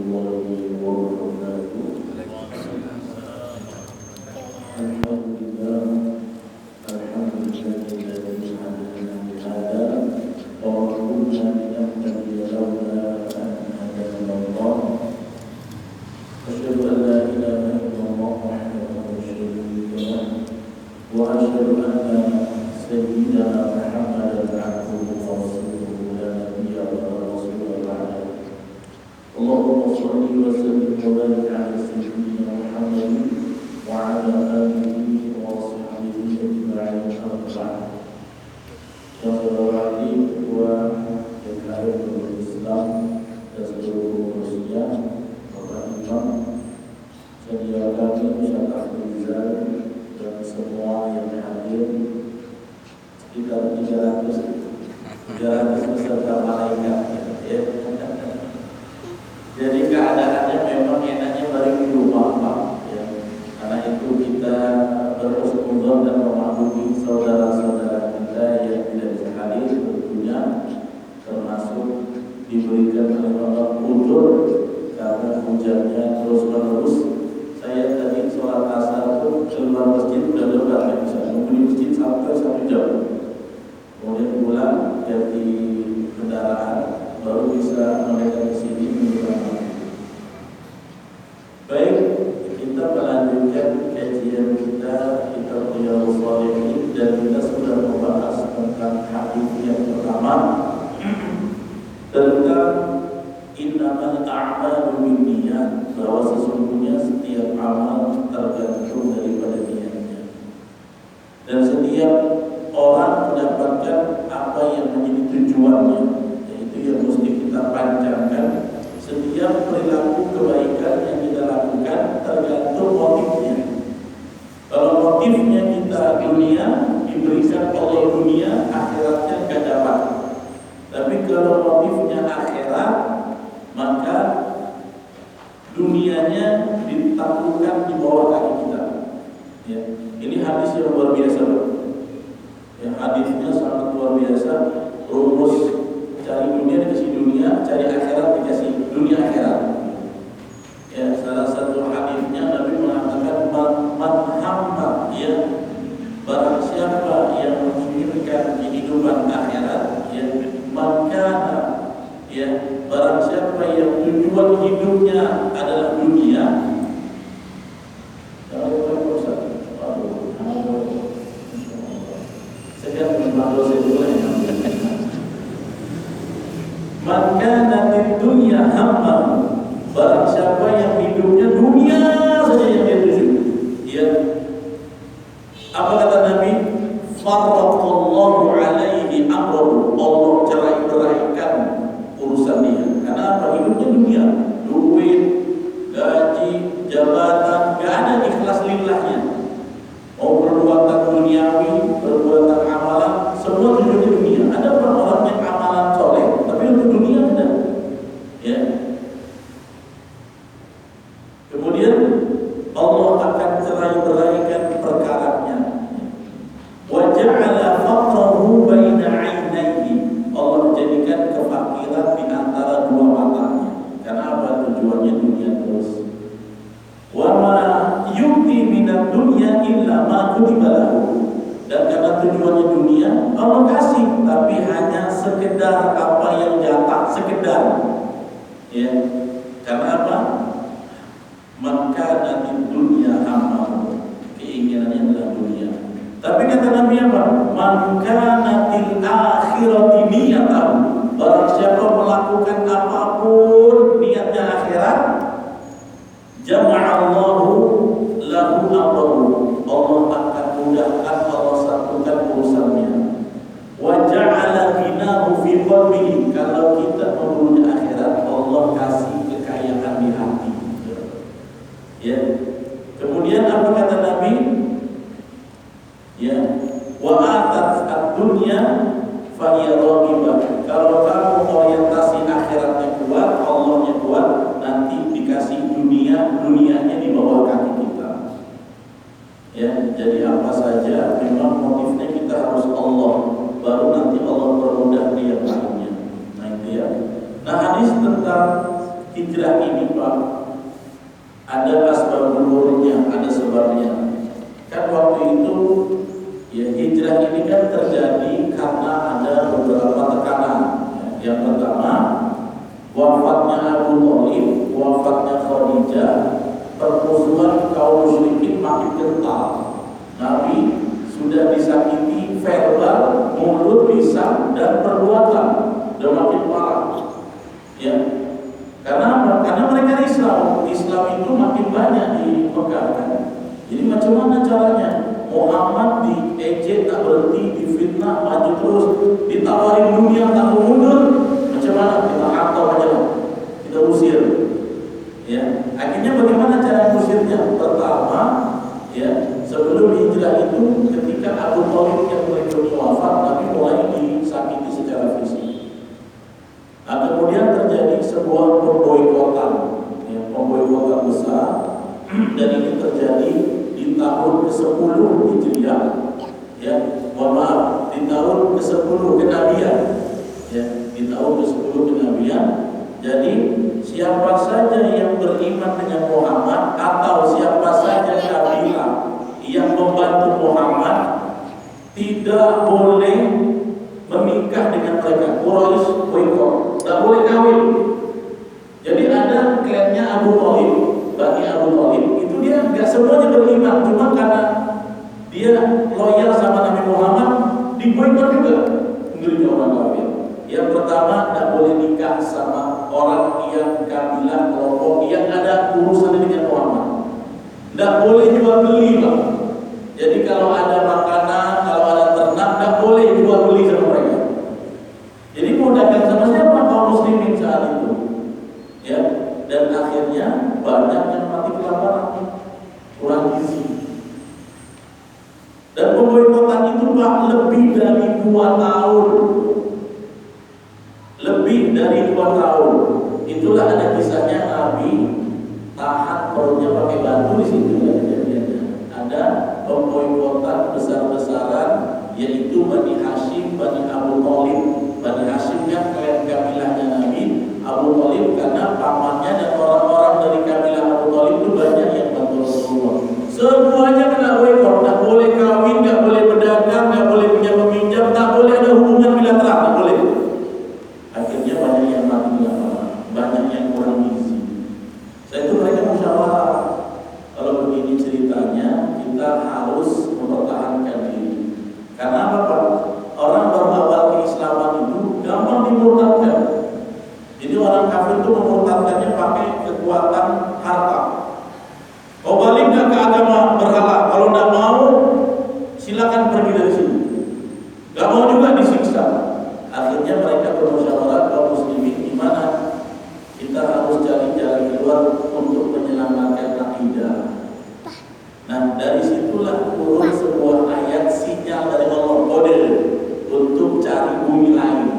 warahmatullahi wabarakatuh. Alhamdulillah, alhamdulillahilladzi hadana li hada wa ma kunna linahtadiya lawla an hadana Allah. Asyhadu an la ilaha illallah wahdahu la syarika lahu wa asyhadu anna sayyidana Muhammadan abduhu wa rasuluhu la nabiyya wa rasula ba'da. Allahumma shalli wa sallim wa barik ala sayyidina Muhammadin wa ala alihi wa sahbihi ajma'in. Yang berarti kedua negara Islam dan seluruh manusia, Bapak Imam, sedia kami Ustaz Abdul Rizal dan semua yang hadir sekitar 300 beserta malaikat, ya. Jadi keadaannya memang enaknya bareng di rumah, Pak, ya. Karena itu kita berhusnuzon dan memahami saudara-saudara kita yang tidak bisa hadir tentunya, termasuk diberikan oleh Allah uzur karena hujannya terus-menerus. Saya tadi sholat asar itu keluar masjid udah lebat, ya, bisa nunggu di masjid sampai 1 jam. Kemudian pulang ganti kendaraan baru bisa mendekat ke sini menjelang. Baik, kita melanjutkan kajian kita kitab Riyadhus Shalihin dan kita sudah membahas tentang hadis yang pertama tentang innamal a'malu binniyat, bahwa sesungguhnya setiap amal tergantung daripada niatnya. Dan setiap orang mendapatkan apa yang menjadi tujuannya, yaitu yang mesti kita panjangkan. Setiap perilaku kebaikan yang kita lakukan tergantung motifnya. Kalau motifnya kita dunia, diberikan oleh dunia, akhiratnya gak dapat. Tapi kalau motifnya akhirat, maka dunianya ditaklukkan di bawah kaki kita. Ya. Ini hadis yang luar biasa, ya, hadisnya sangat luar biasa. Rumus cari dunia dikasih dunia, cari akhirat dikasih dunia akhirat. Ya, salah satu hadisnya Nabi mengatakan man hamma, ya, barang siapa yang menginginkan kehidupan akhirat, ya, maka, ya, barang siapa yang tujuan hidupnya adalah dunia. Maka nanti dunia hamma, barang siapa yang hidupnya dunia saja yang dia tuju, ya. Apa kata Nabi? Farraqallahu alaihi amrahu, Allah cerai-beraikan urusan dia. Karena apa? Hidupnya dunia, duit, gaji, jabatan, gak ada ikhlas lillahnya. Mau perbuatan duniawi, perbuatan amalan, semua tujuannya dunia. Ada orang yang amalan soleh, tapi untuk dunia ada, ya. Kemudian Allah akan cerai-beraikan perkaranya. Wa ja'ala faqrahu baina 'ainaihi, Allah jadikan kefakiran di antara dua matanya. Karena apa? Tujuannya dunia terus. Wa ma yu'ti minad dunya illa ma kutiba lahu, dan karena tujuannya dunia, Allah kasih, tapi hanya sekedar apa yang jatah, sekedar, ya. Karena apa? Maka nanti dunia hamba, keinginannya adalah dunia. Tapi kata Nabi apa? Maka nanti akhirati niyatahu, barang siapa melakukan apapun niatnya akhirat, jama'allahu lahu amrahu, Allah akan mudahkan, Allah satukan urusannya. Wa ja'ala ghinahu fi qalbihi, kalau kita menuju akhirat, Allah kasih kekayaan di hati. Ya. Kemudian apa kata Nabi? Ya, wa atat ad-dunya fa hiya raghibah. Kalau kamu orientasi akhiratnya kuat, Allahnya kuat, nanti dikasih dunia, dunianya di bawah kaki kita. Ya, jadi apa saja memang motifnya kita harus Allah, baru nanti Allah permudah dia lainnya. Nah itu ya. Nah hadis tentang hijrah ini Pak, ada asbab nurulnya, ada sebabnya. Kan waktu itu ya hijrah ini kan terjadi karena ada beberapa tekanan. Yang pertama, wafatnya Abu Thalib, wafatnya Khadijah, permusuhan kaum musyrikin makin kental. Nabi sudah disakiti verbal, mulut, lisan, dan perbuatan, dan makin parah. Ya, karena mereka Islam itu makin banyak di Mekah kan. Jadi macam mana caranya? Muhammad diejek tak berhenti, difitnah maju terus, ditawarin dunia tak mau mundur. Macam mana? Kita hantam aja, kita usir. Ya, akhirnya bagaimana cara usirnya? Pertama, ya sebelum hijrah itu, ketika Abu Thalib yang berikutnya wafat, Nabi mulai disakiti secara fisik. Nah, kemudian terjadi sebuah pemboikotan, ya, pemboikotan besar, dan ini terjadi di tahun ke-10 Hijriah, ya, maaf, di tahun ke-10 kenabian, ya, di tahun ke-10 kenabian. Jadi siapa saja yang beriman dengan Muhammad atau siapa saja kabilah yang membantu Muhammad tidak boleh menikah dengan mereka. Quraisy boikot, tidak boleh kawin. Jadi ada klannya Abu Thalib, Bani Abu Thalib itu dia nggak semuanya beriman, cuma karena dia loyal sama Nabi Muhammad diboikot juga menjadi orang kafir. Yang pertama, tidak boleh nikah sama orang yang kabilah kelompok yang ada urusan dengan Muhammad. Tidak boleh jual beli Pak. Jadi kalau ada makanan, kalau ada ternak, tidak boleh jual beli sama mereka. Jadi mau dagang sama siapa kaum muslimin saat itu? Ya, dan akhirnya banyak yang mati kelaparan, kurang gizi. Dan pemboikotan itu Pak lebih dari 2 tahun. Lebih dari 2 tahun. Itulah ada kisahnya Nabi tahan perutnya pakai batu di situ kejadiannya. Ada pemboikotan besar-besaran, yaitu Bani Hashim, Bani Abu Thalib. Bani Hashim yang klan kabilahnya Nabi, Abu Thalib karena pamannya dan orang-orang dari kabilah Abu Thalib itu banyak yang bantu Rasulullah. Semuanya kena boikot, tak boleh kawin, tak boleh berdagang, tak boleh pinjam meminjam, tak boleh ada hubungan bilateral, tak boleh. Akhirnya banyak yang mati kelaparan, banyak yang kurang gizi. Saya itu mereka musyawarah. Kalau begini ceritanya, kita harus mempertahankan diri. Karena apa Pak? Orang baru awal keislaman itu gampang dimurtadkan. Jadi orang kafir itu memurtadkannya pakai kekuatan harta. Kau balik nggak ke agama berhala? Kalau nggak mau, silakan pergi dari sini. Nggak mau juga disiksa. Akhirnya mereka bermusyawarah kaum muslimin gimana kita harus cari jalan keluar untuk menyelamatkan akidah. Nah dari situlah turun sebuah ayat sinyal dari Allah, kode untuk cari bumi lain.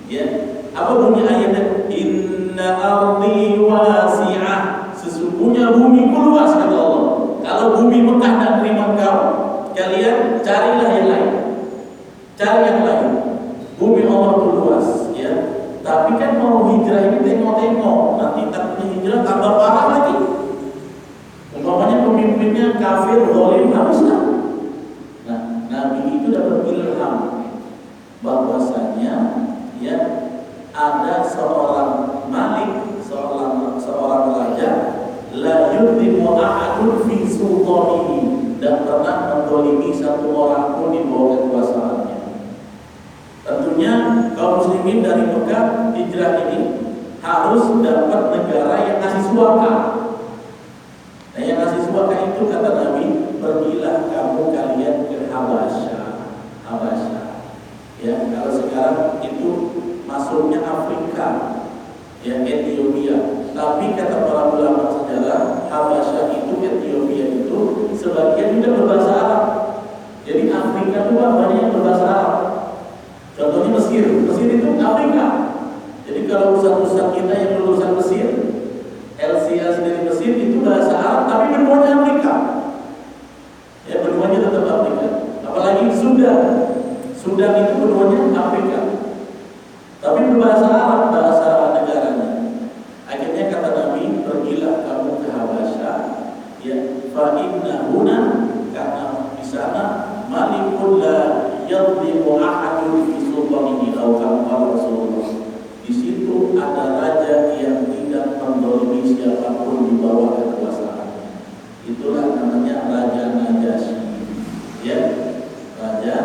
Ya, apa bunyi ayatnya? Inna ardi wasi'ah, sesungguhnya bumiku luas kata Allah. Kalau bumi Mekah dan terima kau, kalian carilah yang lain, cari yang lain. Bumi Allah itu luas, ya. Tapi kan mau hijrah ini tengok-tengok, nanti takutnya hijrah tambah parah lagi. Umpamanya pemimpinnya kafir, zalim, habislah. Nah, Nabi itu dapat ilham bahwasanya, ya, ada seorang malik, seorang raja, la yudhimu ahadun fi sultanihi, dan pernah menzalimi satu orang pun di bawah kekuasaannya. Tentunya kaum muslimin dari Mekah hijrah ini harus dapat negara yang kasih suaka. Nah, yang kasih suaka itu kata Nabi, pergilah kalian ke Habasyah. Ya, kalau sekarang itu masuknya Afrika, ya, Ethiopia. Tapi kata para ulama sejarah, Habasyah itu, Ethiopia itu sebagian juga berbahasa Arab. Jadi Afrika itu banyak yang berbahasa Arab. Contohnya Mesir itu Afrika. Jadi kalau ustaz-ustaz kita yang lulusan Mesir, LCS dari Mesir itu bahasa Arab, tapi benuanya Afrika. Ya, benuanya tetap Afrika. Apalagi Sudan itu benuanya Afrika, tapi berbahasa Arab bahasa negaranya. Akhirnya kata fa inna huna, karena di sana malikul la yadlimu ahadun fi sultanihi aw kama Rasulullah. Di situ ada raja yang tidak mendolimi siapapun di bawah kekuasaannya. Itulah namanya Raja Najasyi. Ya, Raja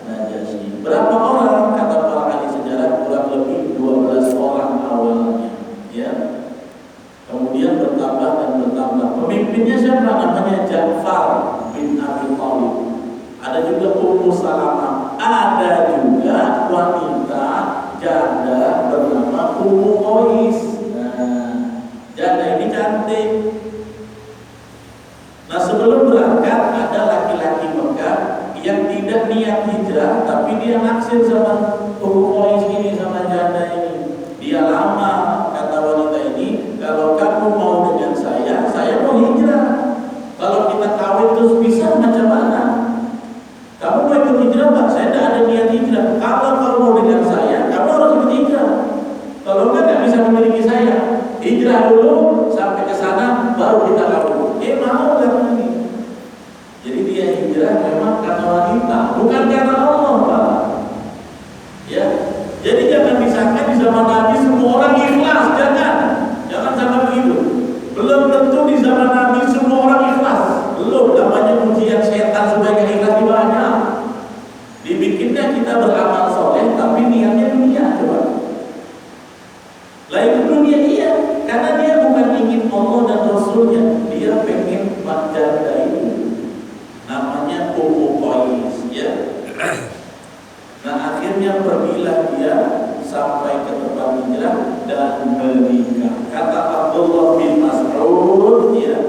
Najasyi. Berapa orang? Kata para ahli sejarah kurang lebih 12 orang awalnya. Ya. Kemudian bertambah dan bertambah. Pemimpinnya siapa? Namanya Ja'far bin Abi Thalib. Ada juga Ummu Salamah. Ada juga wanita janda bernama Ummu Qais. Nah, janda ini cantik. Nah, sebelum berangkat ada laki-laki Mekah yang tidak niat hijrah, tapi dia naksir sama Ummu Qais ini, sama janda ini. Dia lama, kata wanita ini, kalau kamu mau dengan saya mau hijrah. Kalau kita kawin terus bisa macam mana? Kamu mau ikut hijrah Pak? Saya tidak ada niat hijrah. Kalau kamu mau dengan saya, kamu harus ikut hijrah. Kalau enggak bisa memiliki saya. Hijrah dulu sampai ke sana, baru kita kawin. Mau kan ini. Jadi dia hijrah memang karena wanita, bukan karena Allah Pak. Ya. Jadi jangan disangka di zaman Nabi semua orang ikhlas, jangan sampai begitu. Belum tentu di zaman Nabi semua orang ikhlas. Belum, namanya ujian setan supaya ikhlas di banyak. Dibikinnya kita beramal soleh, tapi niatnya dunia, coba. Lah itu dunia iya, karena dia bukan ingin Allah dan Rasulnya, dia pengen janda itu. Namanya Ummu Qais, ya. Nah akhirnya pergilah dia sampai ke tempat hijrah dan menikah. Kata Abdullah bin Mas'ud, ya,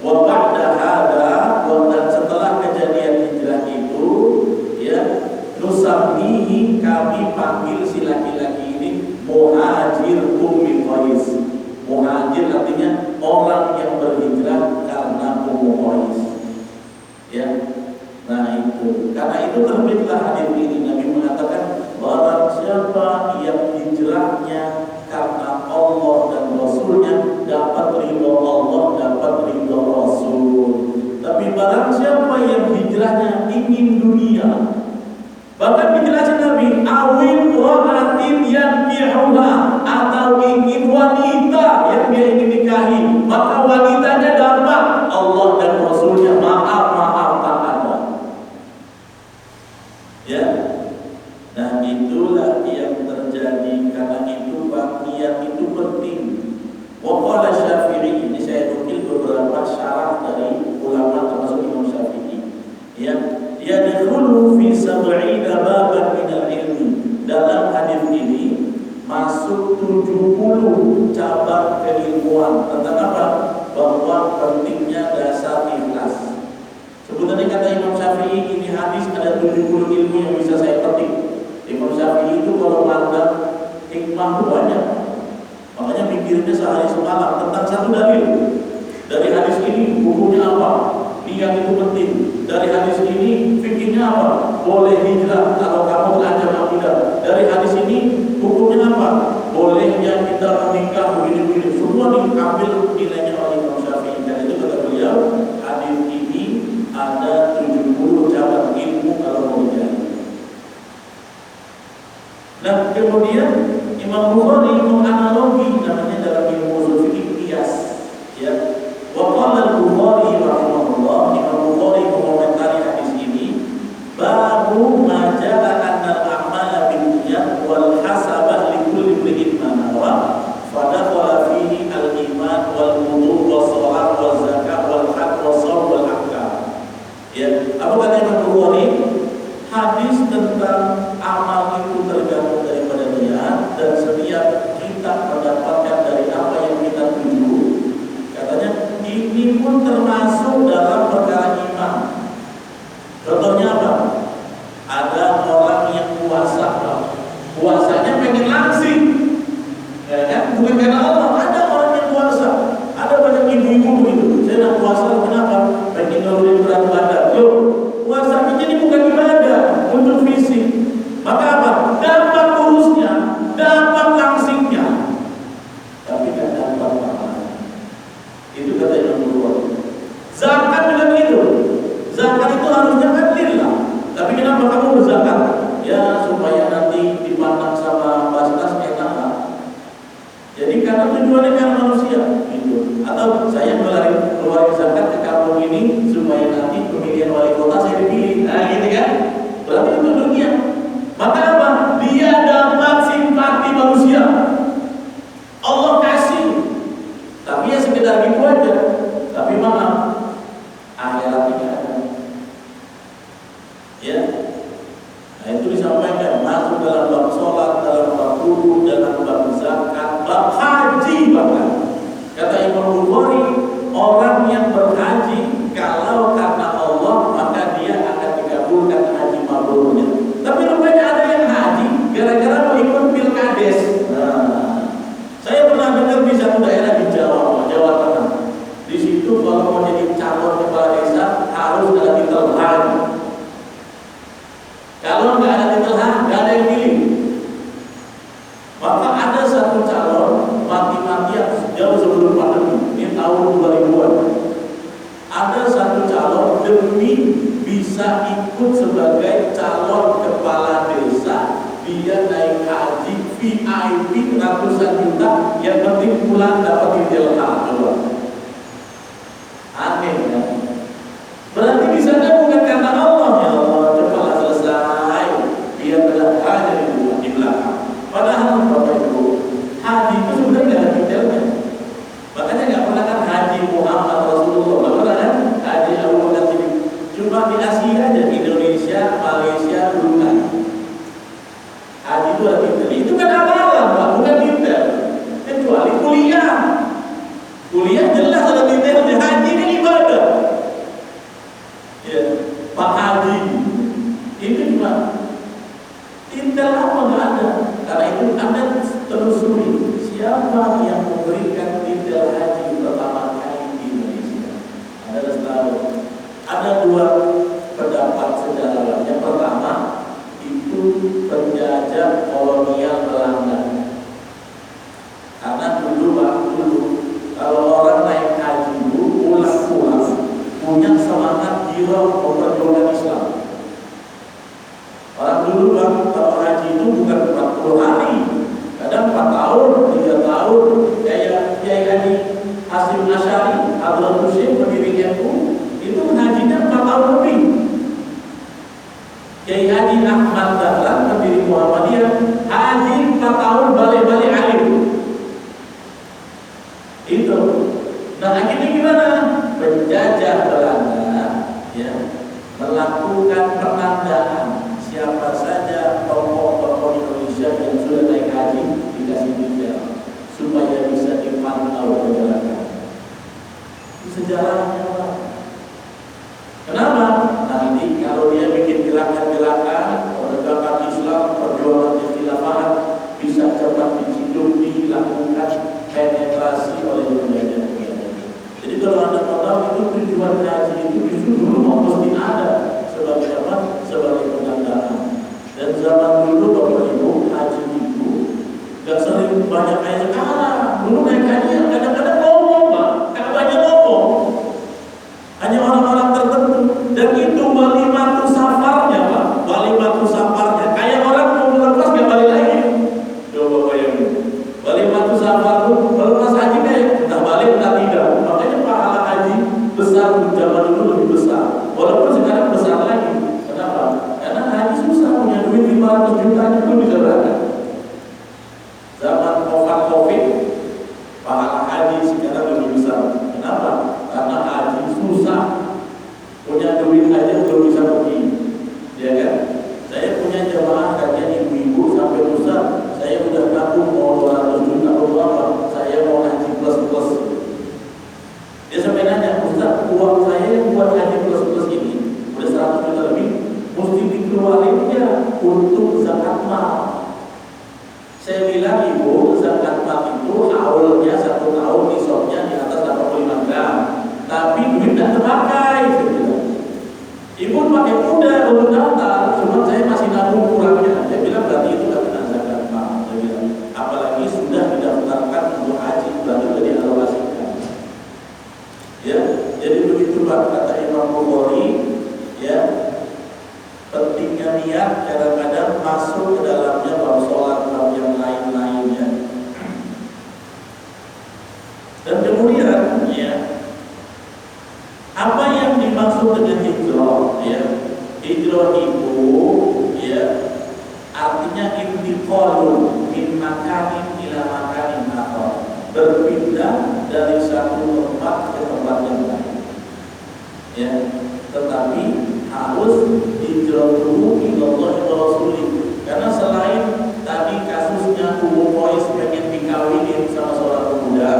wa ba'da hada, dan setelah kejadian hijrah itu, ya, nusammihi, kami panggil si laki-laki ini Muhajir Ummi Qais. Muhajir artinya orang yang berhijrah karena Ummu Qais. Ya. Nah itu, karena itu terbitlah hadis ini. Nabi mengatakan, barang siapa yang hijrahnya karena Allah dan Rasulnya, dapat ridho Allah, dapat ridho Rasul. Tapi barang siapa yang hijrahnya ingin dunia, bahkan dijelasin Nabi, awin ra'atin yankihuha, atau ingin wanita yang dia ingin nikahi, maka wanitanya dapat, Allah dan Rasulnya maaf tak ada. Ya. Nah itulah yang terjadi. Karena itu Pak, niat itu penting. Waqala Syafi'i, ini saya nukil beberapa syarah dari ulama termasuk Imam Syafi'i. Ya, yadkhulu fi sab'ina baban min al-ilmi. Dalam hadis ini masuk 70 cabang keilmuan. Tentang apa? Bahwa pentingnya dasar ikhlas. Sebenarnya kata Imam Syafi'i, ini hadis ada 70 ilmu yang bisa saya petik. Imam Syafi'i itu kalau mandang hikmah banyak. Makanya mikirnya sehari semalam tentang satu dalil. Dari hadis ini hukumnya apa? Niat itu penting. Dari hadis ini fikirnya apa? Boleh hijrah kalau kamu belajar akidah. Dari hadis ini hukumnya apa? Bolehnya kita menikah begini-begini. Semua diambil nilainya oleh Imam Syafi'i. Dan itu kata beliau, hadis ini ada 70 cabang ilmu kalau mau dicari. Nah kemudian Imam Bukhari menganalogi, namanya dalam ilmu ushul fikih qiyas, ya. Wa qala al-Bukhari rahimahullah, Imam Bukhari mengomentari hadis ini, babu ma ja'a anna al-a'mala binniyat wal hasabah li kulli imrin ma nawa, fa dakhala fihi al-iman wal wudu was shalah waz zakat wal hajj was shaum wal ahkam. Ya, apa kata Imam Bukhari? Hadis tentang amal itu tergantung daripada niat, dan setiap kita mendapatkan seharusnya kan lillah. Tapi kenapa kamu berzakat? Ya supaya nanti dipandang sama Basnas enak. Jadi karena tujuannya kan manusia gitu. Atau saya keluarin zakat ke kampung ini supaya nanti pemilihan wali kota saya dipilih. Nah gitu kan. Berarti itu dunia. Maka apa? Dia dapat simpati manusia. Allah kasih. Tapi ya sekedar gitu aja. Tapi maaf, akhirat tidak ada. Ya. Nah itu disampaikan masuk dalam bab sholat, dalam bab wudu, dalam bab zakat, bab haji bahkan. Kata Imam Bukhari, orang yang berhaji kalau karena Allah maka dia akan dikabulkan haji mabrurnya. Tapi rupanya ada yang haji gara-gara mau ikut pilkades. Nah, saya pernah dengar di satu daerah di Jawa Tengah. Di situ kalau mau jadi calon kepala desa harus ada titel haji. Kalau nggak ada titel haji, nggak ada yang pilih. Maka ada satu calon mati-matian jauh sebelum pandemi, ini tahun 2000-an. Ada satu calon demi bisa ikut sebagai calon kepala desa, dia naik haji VIP ratusan juta, yang penting pulang dapat titel haji. Aneh ya. Berarti di sana bukan karena Allah, ya Allah cepat selesai, dia adalah haji di belakang. Padahal Bapak Ibu, haji itu sebenarnya tidak ada detailnya. Makanya nggak pernah kan haji Muhammad Rasulullah, nggak pernah kan haji Abu Bakar Siddiq. Cuma di Asia aja, Indonesia, Malaysia, Brunei. Haji itu ada detail. Itu kan amalan, Pak, bukan detail. Kecuali kuliah. Kuliah jelas ada detailnya. Haji kan ibadah. Ya, Pak Haji itu cuma detail apa nggak ada. Karena itu Anda telusuri siapa yang memberikan detail haji pertama kali di Indonesia. Anda harus tahu. Ada dua pendapat sejarah. Yang pertama itu penjajah kolonial Belanda. Karena dulu kalau orang naik haji dulu pulang punya semangat jiwa memperjuangkan Islam. Orang dulu kalau haji itu bukan 40 hari, kadang 4 tahun, 3 tahun. Kayak Kiai Haji Hasyim Asy'ari, Abdul Husain pendiri NU, itu hajinya 4 tahun lebih. Kiai Haji Ahmad Dahlan pendiri Muhammadiyah, haji 4 tahun balik-balik alim. Itu. Nah akhirnya gimana? Penjajah Belanda ya melakukan penandaan siapa saja tokoh-tokoh Indonesia yang sudah naik haji dikasih detail supaya bisa dipantau perjalanan. Sejarahnya apa? Kenapa? Nanti kalau dia bikin gerakan-gerakan penegakan Islam, perjuangan kekhilafan bisa cepat diciduk, dilakukan penetrasi oleh penjajah. Jadi kalau Anda mau tahu itu tujuan haji itu justru dulu mau mesti ada sebagai apa? Sebagai penandaan. Dan zaman dulu Bapak Ibu haji itu gak sering banyak kayak sekarang. Dulu naik haji kadang-kadang ngomong Pak, gak banyak ngomong. Hanya orang-orang tertentu. Dan itu walimatu safarnya Pak, walimatu safarnya. Kayak orang mau melepas gak balik lagi. Coba bayangin. Walimatu safar itu melepas haji kayak entah balik entah tidak. Makanya pahala haji besar zaman dulu lebih besar. Walaupun sekarang besar lagi. Kenapa? Karena haji susah, punya duit 500 juta itu bisa berangkat. Zaman COVID, pahala haji sekarang lebih besar. Kenapa? Karena haji susah, punya duit aja belum bisa pergi. Ya kan? Saya punya jamaah kajian ibu-ibu sampai besar. Saya udah tabung mau 200 juta atau apa? Saya mau haji plus. Dia sampai nanya, Ustaz, uang saya yang buat haji plus ini udah 100 juta lebih, mesti dikeluarinnya untuk zakat mal. Saya bilang, Ibu, zakat mal itu awalnya 1 tahun nisabnya di atas 85 gram, tapi duit tidak terpakai. Ibu pakai kuda untuk daftar, cuma saya masih nabung kurangnya. Dia bilang berarti itu tidak kena zakat mal. Dia bilang, apalagi sudah didaftarkan untuk haji, berarti sudah dialokasikan. Ya, jadi begitu Pak kata Imam Bukhari, ya sehingga kadang-kadang masuk ke dalamnya bab sholat, bab yang lain-lainnya. Dan kemudian ya, apa yang dimaksud dengan hijrah ya? Hijrah itu ya artinya intiqalun min makanin ila makanin akhar, berpindah dari satu tempat ke tempat yang lain ya, tetapi harus hijrah dulu ilallah wa rasulih, karena selain tadi kasusnya Ummu Qais pengen dikawinin sama seorang pemuda,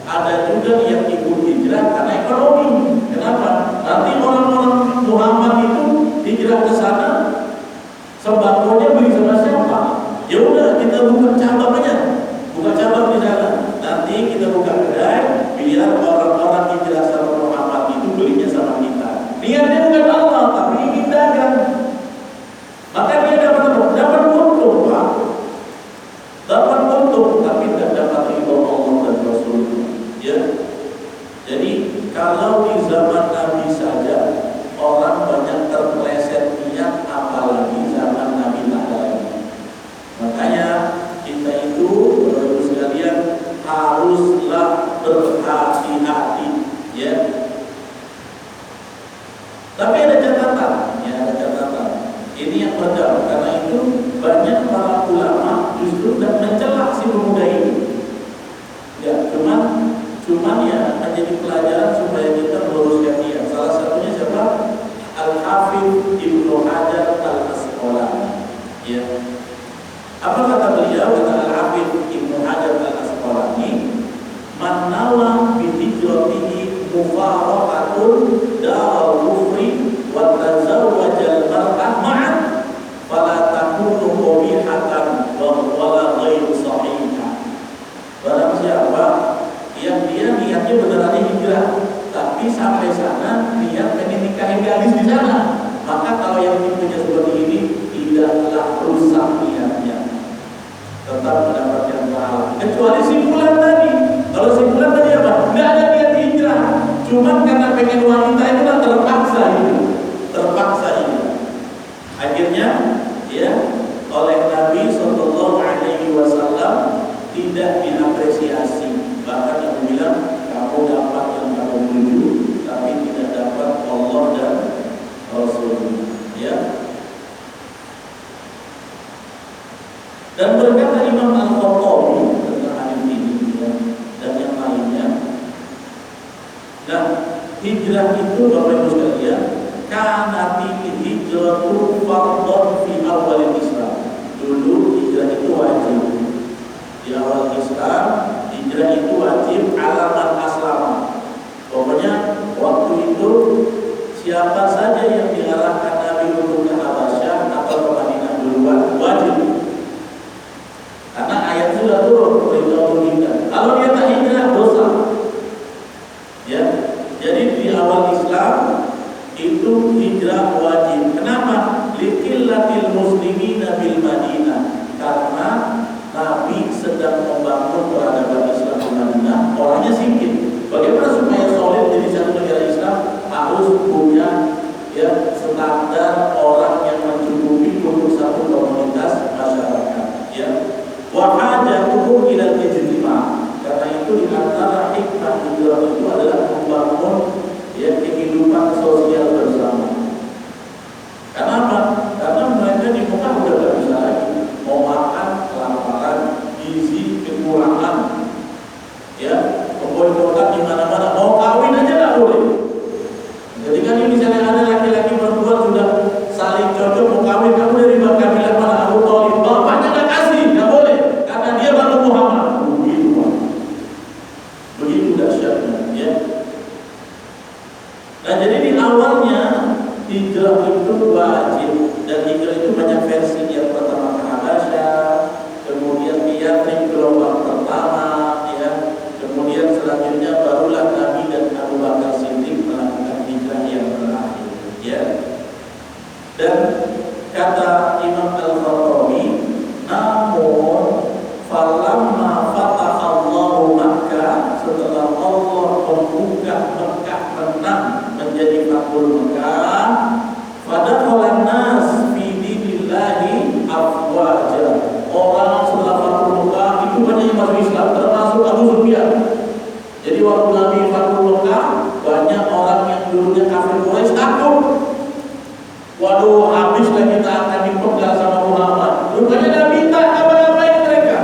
ada juga yang ikut hijrah karena ekonomi. Kenapa? Nanti orang-orang Muhammad itu hijrah ke sana, sembakonya beli sama siapa? Ya udah kita buka cabang aja, buka cabang di sana. Nanti kita buka kedai, biar orang-orang hijrah sama Muhammad itu belinya sama kita. Niatnya bukan Allah, tapi ingin dagang. Maka dia dapat untung, Pak. Dapat untung, tapi tidak dapat ridho Allah dan Rasulullah. Ya. Jadi kalau di zaman Nabi saja orang banyak terpeleset niat, apalagi zaman Nabi tak ada lagi. Makanya kita itu Bapak-Ibu sekalian haruslah berhati-hati ya. Tapi ada catatan, ya ada catatan. Ini yang berbeda, karena itu banyak para ulama justru dan mencela si pemuda ini. Ya, cuman ya menjadi pelajaran supaya kita meluruskan dia. Salah satunya siapa? Al-Hafidz Ibnu Hajar Al-Asqalani. Ya. Apa kata beliau? Kata Al-Hafidz Ibnu Hajar Al-Asqalani, "Man nawa bi hijratihi mufaraqatul darul kufri wa tazawwajal mar'ah ma'an fala takunu qabihatan wa la ghairu sahihah." Barang siapa yang dia niatnya beneran hijrah, tapi sampai sana niat pengen nikahin gadis di sana, maka kalau yang tipenya seperti ini tidaklah rusak niatnya, tetap mendapatkan pahala. Kecuali simpulan tadi. Kalau simpulan tadi apa? Nggak ada niat hijrah, cuman karena pengen wanita itu kan terpaksa ini. Akhirnya ya oleh Nabi SAW tidak diapresiasi. Bahkan yang bilang kamu dapat yang kamu tuju, tapi tidak dapat Allah dan Rasulullah. Ya. Dan berkata Imam Al-Khattabi tentang hadis ini ya, dan yang lainnya. Nah, hijrah itu Bapak Ibu sekalian, kanati hijratu fardhon fi awal Islam. Dulu hijrah itu wajib. Di awal Islam hijrah itu wajib alamat aslama. Pokoknya waktu itu siapa saja yang diarahkan Nabi untuk ke Habasyah atau ke Madinah duluan wajib. Karena ayat sudah turun beritahu kita. Kalau dia tak hijrah dosa. Ya. Jadi di awal Islam itu hijrah wajib. Kenapa? Liqillatil muslimina bil Madinah. Karena Nabi sedang membangun peradaban Islam di Madinah, orangnya sedikit. Bagaimana supaya solid jadi satu negara Islam? Harus punya ya standar orang yang mencukupi untuk satu komunitas masyarakat. Ya, wahajatuhum ilal ijtima'. Karena itu di antara hikmah hijrah itu adalah membangun ya kehidupan sosial bersama. Kenapa? Karena mereka di Mekah udah gak bisa lagi mau makan kelaparan, gizi kekurangan, ya kebodohan di mana-mana, mau kawin aja nggak boleh. Ketika ini misalnya ada laki-laki perempuan sudah saling cocok mau kawin, kamu dari kabilah mana? Abu Thalib, bapaknya nggak kasih, nggak boleh, karena dia baru Muhammad. Begitu dahsyatnya, ya. Nah jadi di awalnya hijrah itu wajib, dan hijrah itu banyak versi. Yang pertama ke Habasyah, kemudian Yathrib gelombang pertama, ya. Kemudian selanjutnya barulah Nabi dan Abu Bakar Siddiq melakukan hijrah yang terakhir, ya. Dan kata Imam Al-Khattabi, namun falamma fatahallahu Makkah, setelah Allah membuka Mekah menang menjadi Fathul Mekah, fadakhalan nas fi dinillah Jadi waktu Nabi Fathu Mekah, banyak orang yang dulunya kafir Quraisy takut. Waduh, habislah kita akan dipenggal sama Muhammad. Rupanya Nabi tak apa-apain mereka.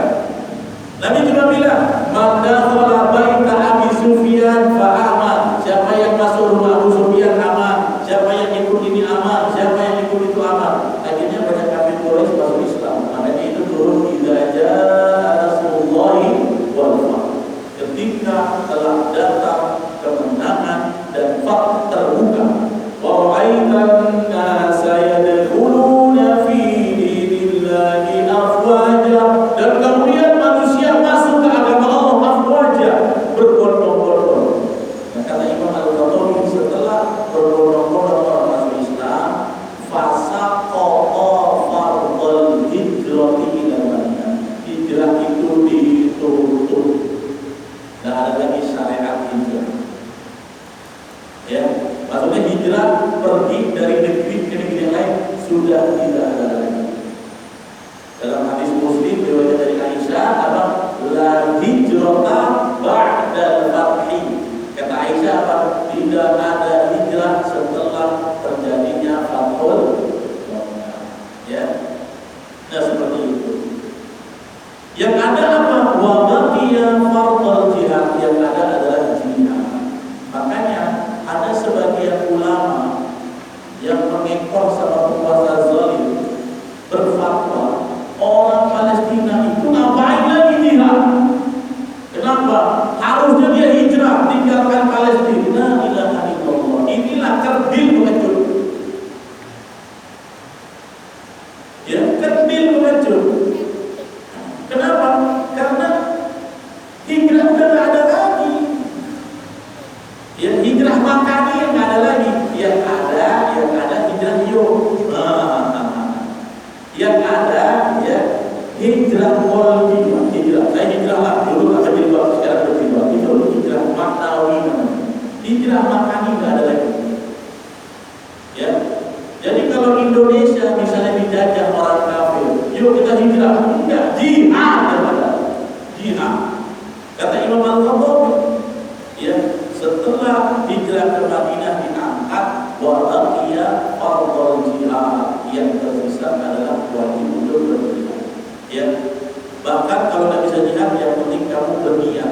Nabi cuma bilang, "Man dakhala baita Abi Sufyan fa aman." Siapa yang masuk rumah Abu Sufyan aman, siapa yang ikut ini aman, siapa yang ikut itu aman. Akhirnya banyak kafir Quraisy masuk Islam. Makanya itu turun idza jaa Rasulullahi wal fath. Ketika telah datang kemenangan dan fath terbuka, wa ra'aitan nasa yadkhuluna fi dinillahi afwaja, dan kemudian manusia masuk ke agama Allah afwaja, berbondong-bondong. Nah, kata Imam Al-Qurtubi, setelah berbondong-bondong orang masuk Islam, fasaqata fardhul hijrati ila Madinah. Hijrah itu ditutup. Tidak ada lagi syariat hijrah. Ya, maksudnya hijrah pergi dari negeri ke negeri yang lain sudah tidak ada lagi. Dalam hadis Muslim riwayat dari Aisyah, apa? La hijrata ba'dal fathi. Kata Aisyah, apa? Tidak ada hijrah setelah terjadinya Fathul Makkah. Ya. Nah, seperti itu. Yang ada apa? Wa baqiya fardhul jihad. Yang ada adalah jihad. Makanya ada sebagian ulama yang mengekor sama penguasa zalim berfatwa, orang Palestina itu ngapain lagi jihad? Kenapa? Harusnya dia hijrah, tinggalkan Palestina. La ilaha illallah. Inilah kerdil pengecut. Ya, kerdil pengecut. Kenapa? Karena hijrah udah gak ada lagi. Ya, hijrah makani yang gak ada lagi. Yang ada hijrah yuk. Yang ada ya hijrah qalbiyah. Hijrah, saya hijrah lah dulu akan dibuat, sekarang berubah. Itu hijrah maknawi namanya. Hijrah makani gak ada lagi. Ya. Jadi kalau Indonesia misalnya dijajah orang kafir, yuk kita hijrah. Enggak, jihad kepada jihad. Kata Imam Al-Qurtubi, ya, setelah hijrah ke Madinah diangkat, wa baqiya fardhul jihad, yang tersisa adalah wajib untuk berjihad. Ya, bahkan kalau tidak bisa jihad, yang penting kamu berniat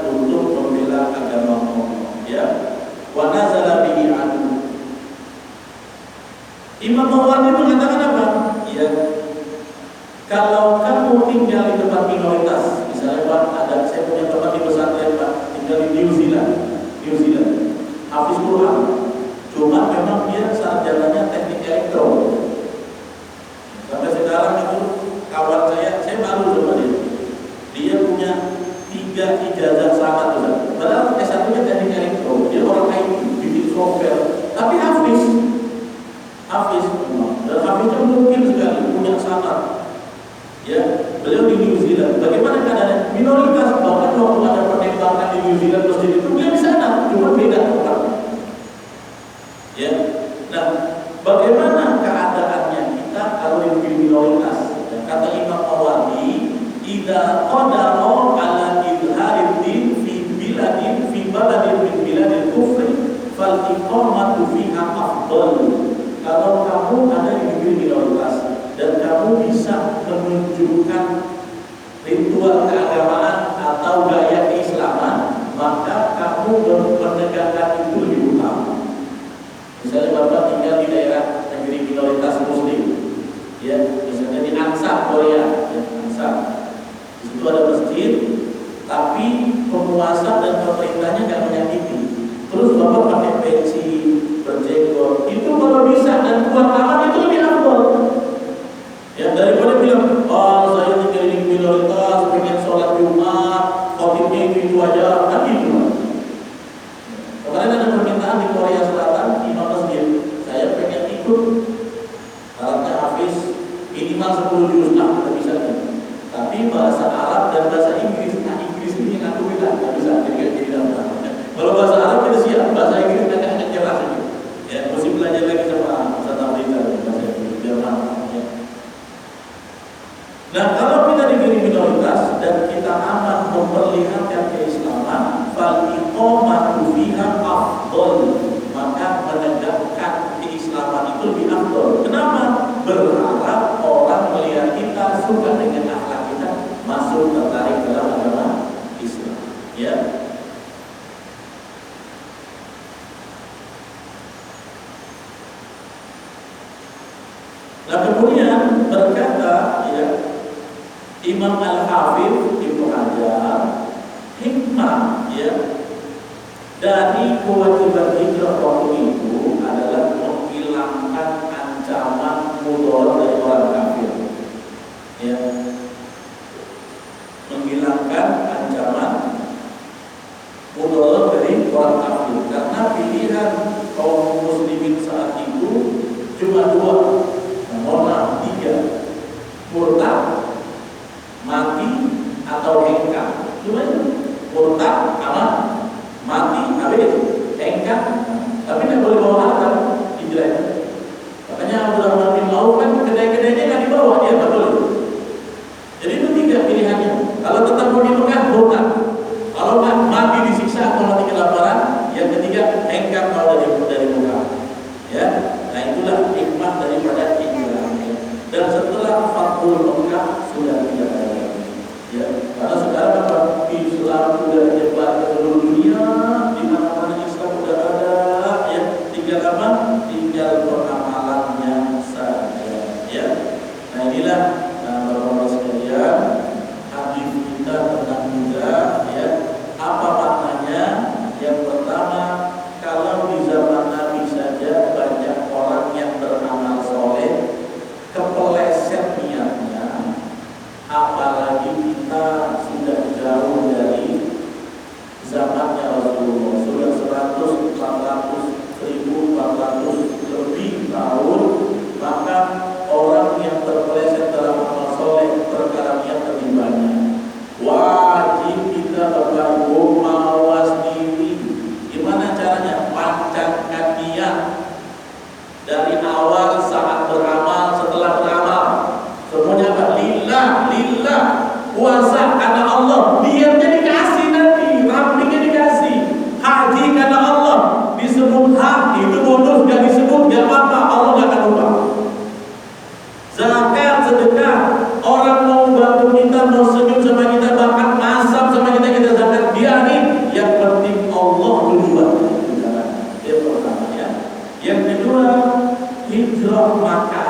untuk membela agama Allah. Ya, wa nazala bihi adu. Imam Mawardi mengatakan apa? Ya, kalau kamu tinggal di tempat minoritas, misalnya Pak, saya punya tempat di pesantren Pak, tinggal di New Zealand, Hafiz Quran, cuma memang dia sarjananya teknik elektro. Sampai sekarang itu kawan saya malu sama dia punya 3 ijazah sangat besar. Padahal S1-nya teknik elektro, dia orang IT, bikin software, tapi Hafiz, dan Hafiznya mungkin sekali punya sangat. Ya, beliau di New Zealand. Bagaimana keadaan minoritas? Bahkan waktu ada penembakan di New Zealand masjid itu beliau di sana, cuma beda tempat. Ya, nah, bagaimana keadaannya kita kalau di minoritas? Kata Imam Mawardi, idza qadara ala idharid din fi baladin min biladil kufri fal iqamatu fiha afdal. Kalau kamu ada di negeri minoritas dan kamu bisa menunjukkan ritual keagamaan atau gaya keislaman, maka kamu menegakkan itu lebih utama. Misalnya Bapak tinggal di daerah negeri minoritas Muslim, ya, misalnya di Ansar, Korea, ya, Ansar. Di situ ada masjid, tapi penguasa dan pemerintahnya nggak menyakiti. Terus Bapak pakai peci, berjenggot, itu kalau bisa dan kuat aman itu lebih afdal. Ya, daripada bilang, saya tinggal di minoritas, pengen sholat Jumat, khotibnya itu aja, kan itu. Kemarin ada permintaan di Korea Selatan, imam masjid, saya pengen ikut, syaratnya Hafiz minimal 10 juz, tidak bisa. Tapi bahasa Arab dan bahasa Inggris, Inggris ini yang aku bilang, nggak bisa, jadi dapat. Kalau bahasa Arab kita siap, bahasa Inggris agak keras ini. Ya, mesti belajar lagi sama Ustaz Afrika, bahasa Inggris, biar paham. Ya. Nah, kalau kita di negeri minoritas dan kita aman memperlihatkan keislaman, fal iqamatu fiha afdal, maka menegakkan keislaman itu lebih afdal. Kenapa? Berharap orang melihat kita suka dengan akhlak kita, masuk tertarik dalam agama Islam. Ya. Nah kemudian berkata ya Imam Al-Hafidh Ibnu Hajar, hikmah ya dari kewajiban hijrah waktu itu adalah menghilangkan ancaman mudarat dari orang kafir. Ya. Menghilangkan ancaman mudarat dari orang kafir, karena pilihan kaum muslimin saat itu cuma dua. Mohon tiga, murtad, mati atau hengkang. Cuma itu, murtad, mati, habis hengkang. Tapi tidak boleh bawa harta, hijrah. Makanya Abdurrahman bin Auf kan kedai-kedainya nggak dibawa, dia nggak boleh. Jadi itu tiga pilihannya. Kalau tetap mau di Mekah, murtad. Kalau nggak, mati disiksa atau mati kelaparan. Yang ketiga, hengkang kalau dari Mekah. Ya, nah itulah hikmah daripada hijrah. Dan setelah Fathul Mekah sudah tidak ada lagi. Ya, karena sekarang apa? Islam sudah menyebar ke seluruh dunia, di mana-mana Islam sudah ada. Ya, tinggal apa? Tinggal pengamalannya saja. Ya, nah inilah bapak-bapak sekalian, hadis kita tentang juga. Ya, apa maknanya? Yang pertama, kalau di zaman Nabi saja banyak orang yang beramal soleh, kepeleset niatnya, apalagi kita sudah jauh dari zamannya Rasulullah, sudah 100, 400, 1400 lebih tahun, maka orang yang terpeleset dalam amal soleh perkara niat lebih banyak. Wajib kita berbaru mawas diri. Gimana caranya? Pancatkan niat dari awal saat beramal, setelah beramal, semuanya apa? Lillah, puasa karena Allah, niatnya dikasih nanti, rampingnya dikasih. Haji karena Allah, disebut hak, itu bonus, gak disebut gak apa-apa, Allah gak akan lupa. Zakat, sedekah, orang mau bantu kita, mau senyum sama kita, bahkan masam sama kita, kita zakat, biarin. Yang penting Allah tujuan. Yang pertama ya. Yang kedua, hijrah Makkah.